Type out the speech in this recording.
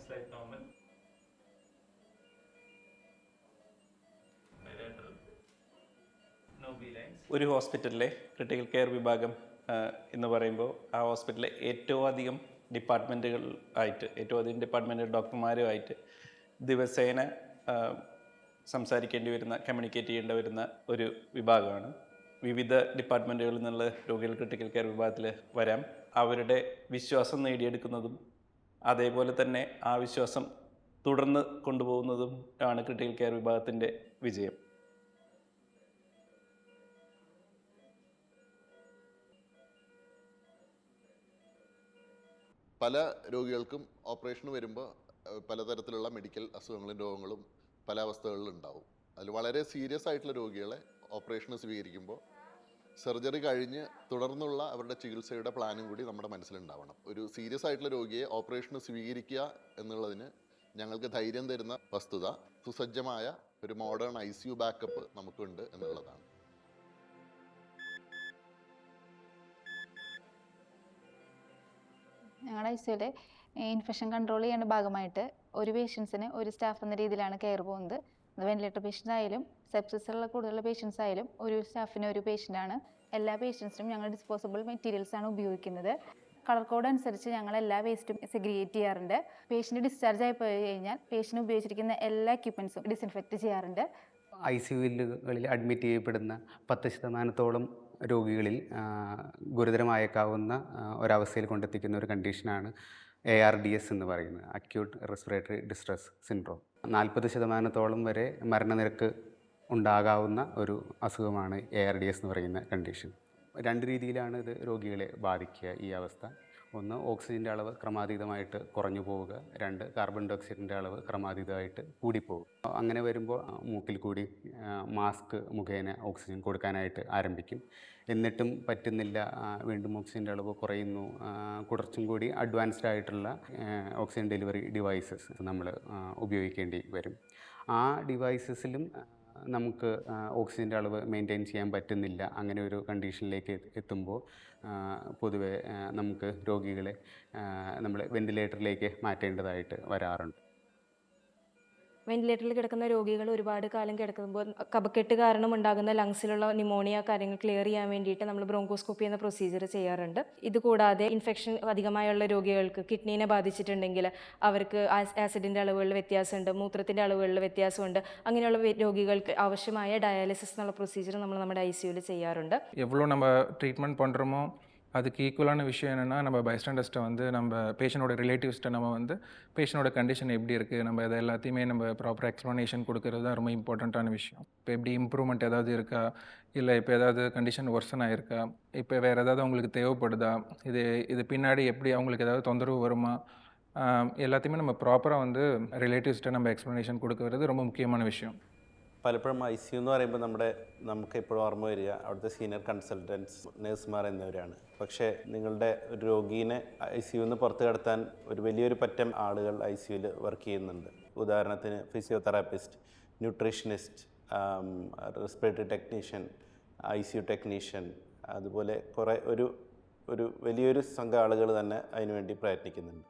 seems like normal. Bilateral. No B lines. ഒരു ഹോസ്പിറ്റലിലെ critical care വിഭാഗം എന്ന് പറയുമ്പോൾ ആ ഹോസ്പിറ്റലിലെ ഏറ്റവും അധികം ഡോക്ടർമാരുമായിട്ട് ദിവസേന സംസാരിക്കേണ്ടി വരുന്ന, കമ്മ്യൂണിക്കേറ്റ് ചെയ്യേണ്ടി വരുന്ന ഒരു വിഭാഗമാണ്. വിവിധ ഡിപ്പാർട്ട്മെൻറ്റുകളിൽ നിന്നുള്ള രോഗികൾ ക്രിട്ടിക്കൽ കെയർ വിഭാഗത്തിൽ വരാം. അവരുടെ വിശ്വാസം നേടിയെടുക്കുന്നതും അതേപോലെ തന്നെ ആ വിശ്വാസം തുടർന്ന് കൊണ്ടുപോകുന്നതും ആണ് ക്രിട്ടിക്കൽ കെയർ വിഭാഗത്തിൻ്റെ വിജയം. പല രോഗികൾക്കും ഓപ്പറേഷന് വരുമ്പോൾ പലതരത്തിലുള്ള മെഡിക്കൽ അസുഖങ്ങളും രോഗങ്ങളും പല അവസ്ഥകളിൽ ഉണ്ടാവും. അതിൽ വളരെ സീരിയസ് ആയിട്ടുള്ള രോഗികളെ ഓപ്പറേഷന് സ്വീകരിക്കുമ്പോൾ സർജറി കഴിഞ്ഞ് തുടർന്നുള്ള അവരുടെ ചികിത്സയുടെ പ്ലാനും കൂടി നമ്മുടെ മനസ്സിലുണ്ടാവണം. ഒരു സീരിയസ് ആയിട്ടുള്ള രോഗിയെ ഓപ്പറേഷന് സ്വീകരിക്കുക എന്നുള്ളതിന് ഞങ്ങൾക്ക് ധൈര്യം തരുന്ന വസ്തുത സുസജ്ജമായ ഒരു മോഡേൺ ICU ബാക്കപ്പ് നമുക്കുണ്ട് എന്നുള്ളതാണ്. ഞങ്ങളുടെ ICUവിലെ ഇൻഫെക്ഷൻ കൺട്രോൾ ചെയ്യുന്ന ഭാഗമായിട്ട് ഒരു പേഷ്യൻസിന് ഒരു സ്റ്റാഫ് എന്ന രീതിയിലാണ് കെയർ പോകുന്നത്. അത് വെന്റിലേറ്റർ പേഷ്യൻസ് ആയാലും സെപ്സിസുള്ള കൂടുതലുള്ള പേഷ്യൻസ് ആയാലും ഒരു സ്റ്റാഫിന് ഒരു പേഷ്യൻ്റാണ്. എല്ലാ പേഷ്യൻസിനും ഞങ്ങൾ ഡിസ്പോസിബിൾ മെറ്റീരിയൽസ് ആണ് ഉപയോഗിക്കുന്നത്. കളർ കോഡ് അനുസരിച്ച് ഞങ്ങൾ എല്ലാ വേസ്റ്റും സെഗ്രിഗേറ്റ് ചെയ്യാറുണ്ട്. പേഷ്യൻ്റ് ഡിസ്ചാർജ് ആയി പോയി കഴിഞ്ഞാൽ പേഷ്യൻ്റ് ഉപയോഗിച്ചിരിക്കുന്ന എല്ലാ എക്യുപ്മെൻറ്റ്സും ഡിസിൻഫെക്റ്റ് ചെയ്യാറുണ്ട്. ICUകളിൽ അഡ്മിറ്റ് ചെയ്യപ്പെടുന്ന 10% രോഗികളിൽ ഗുരുതരമായേക്കാവുന്ന ഒരവസ്ഥയിൽ കൊണ്ടെത്തിക്കുന്ന ഒരു കണ്ടീഷനാണ് ARDS എന്ന് പറയുന്നത്, അക്യൂട്ട് റെസ്പിറേറ്ററി ഡിസ്ട്രസ് സിൻഡ്രോം. 40% വരെ മരണനിരക്ക് ഉണ്ടാകാവുന്ന ഒരു അസുഖമാണ് ARDS എന്ന് പറയുന്ന കണ്ടീഷൻ. 2 രീതിയിലാണ് ഇത് രോഗികളെ ബാധിക്കുക ഈ അവസ്ഥ. 1, ഓക്സിജൻ്റെ അളവ് ക്രമാതീതമായിട്ട് കുറഞ്ഞു പോവുക. 2, കാർബൺ ഡൈ ഓക്സൈഡിൻ്റെ അളവ് ക്രമാതീതമായിട്ട് കൂടിപ്പോവുക. അങ്ങനെ വരുമ്പോൾ മൂക്കിൽ കൂടി മാസ്ക് മുഖേന ഓക്സിജൻ കൊടുക്കാനായിട്ട് ആരംഭിക്കും. എന്നിട്ടും പറ്റുന്നില്ല, വീണ്ടും ഓക്സിജൻ്റെ അളവ് കുറയുന്നു. കുറച്ചും കൂടി അഡ്വാൻസ്ഡ് ആയിട്ടുള്ള ഓക്സിജൻ ഡെലിവറി ഡിവൈസസ് നമ്മൾ ഉപയോഗിക്കേണ്ടി വരും. ആ ഡിവൈസസിലും നമുക്ക് ഓക്സിജൻ്റെ അളവ് മെയിൻറ്റെയിൻ ചെയ്യാൻ പറ്റുന്നില്ല. അങ്ങനെ ഒരു കണ്ടീഷനിലേക്ക് എത്തുമ്പോൾ പൊതുവെ നമുക്ക് രോഗികളെ നമ്മൾ വെന്റിലേറ്ററിലേക്ക് മാറ്റേണ്ടതായിട്ട് വരാറുണ്ട്. വെന്റിലേറ്ററിൽ കിടക്കുന്ന രോഗികൾ ഒരുപാട് കാലം കിടക്കുമ്പോൾ കഫക്കെട്ട് കാരണം ഉണ്ടാകുന്ന ലങ്സിലുള്ള ന്യൂമോണിയ കാര്യങ്ങൾ ക്ലിയർ ചെയ്യാൻ വേണ്ടിയിട്ട് നമ്മൾ ബ്രോങ്കോസ്കോപ്പി എന്ന പ്രൊസീജിയർ ചെയ്യാറുണ്ട്. ഇതുകൂടാതെ ഇൻഫെക്ഷൻ അധികമായുള്ള രോഗികൾക്ക് കിഡ്നീനെ ബാധിച്ചിട്ടുണ്ടെങ്കിൽ അവർക്ക് ആസിഡിൻ്റെ അളവുകളിൽ വ്യത്യാസമുണ്ട്, മൂത്രത്തിൻ്റെ അളവുകളിൽ വ്യത്യാസമുണ്ട്. അങ്ങനെയുള്ള രോഗികൾക്ക് ആവശ്യമായ ഡയാലിസിസ് എന്നുള്ള പ്രൊസീജിയർ നമ്മൾ നമ്മുടെ ICUവിൽ ചെയ്യാറുണ്ട്. எவ்வளோ நம்ம ட்ரீட்மெண்ட் பண்ணுறோமோ அதுக்கு ஈக்குவலான விஷயம் என்னென்னா, நம்ம பைஸ்டாண்டர்ஸ்ட்டை வந்து நம்ம பேஷண்ட்டோட ரிலேட்டிவ்ஸ்ட்டை நம்ம வந்து பேஷண்ட்டோட கண்டிஷன் எப்படி இருக்குது, நம்ம இதை எல்லாத்தையுமே நம்ம ப்ராப்பர் எக்ஸ்ப்ளனேஷன் கொடுக்கறது தான் ரொம்ப இம்பார்ட்டண்ட்டான விஷயம். இப்போ எப்படி இம்ப்ரூவ்மெண்ட் ஏதாவது இருக்கா, இல்லை இப்போ ஏதாவது கண்டிஷன் ஒர்சன் ஆகிருக்கா, இப்போ வேறு ஏதாவது அவங்களுக்கு தேவைப்படுதா, இது பின்னாடி எப்படி அவங்களுக்கு ஏதாவது தொந்தரவு வருமா, எல்லாத்தையுமே நம்ம ப்ராப்பராக வந்து ரிலேட்டிவ்ஸ்ட்டை நம்ம எக்ஸ்ப்ளனേഷൻ കൊടുക്കുന്നത് ரொம்ப മുഖ്യமான விஷயம். പലപ്പോഴും ICU എന്ന് പറയുമ്പോൾ നമുക്ക് എപ്പോഴും ഓർമ്മ വരിക അവിടുത്തെ സീനിയർ കൺസൾട്ടൻസ്, നഴ്സുമാർ എന്നിവരാണ്. പക്ഷേ നിങ്ങളുടെ ഒരു രോഗീനെ ICU നിന്ന് പുറത്ത് കടത്താൻ ഒരു വലിയൊരു പറ്റം ആളുകൾ ICUവിൽ വർക്ക് ചെയ്യുന്നുണ്ട്. ഉദാഹരണത്തിന് physiotherapist, nutritionist, respiratory technician, ICU technician, അതുപോലെ കുറേ ഒരു വലിയൊരു സംഘം ആളുകൾ തന്നെ അതിനുവേണ്ടി പ്രയത്നിക്കുന്നുണ്ട്.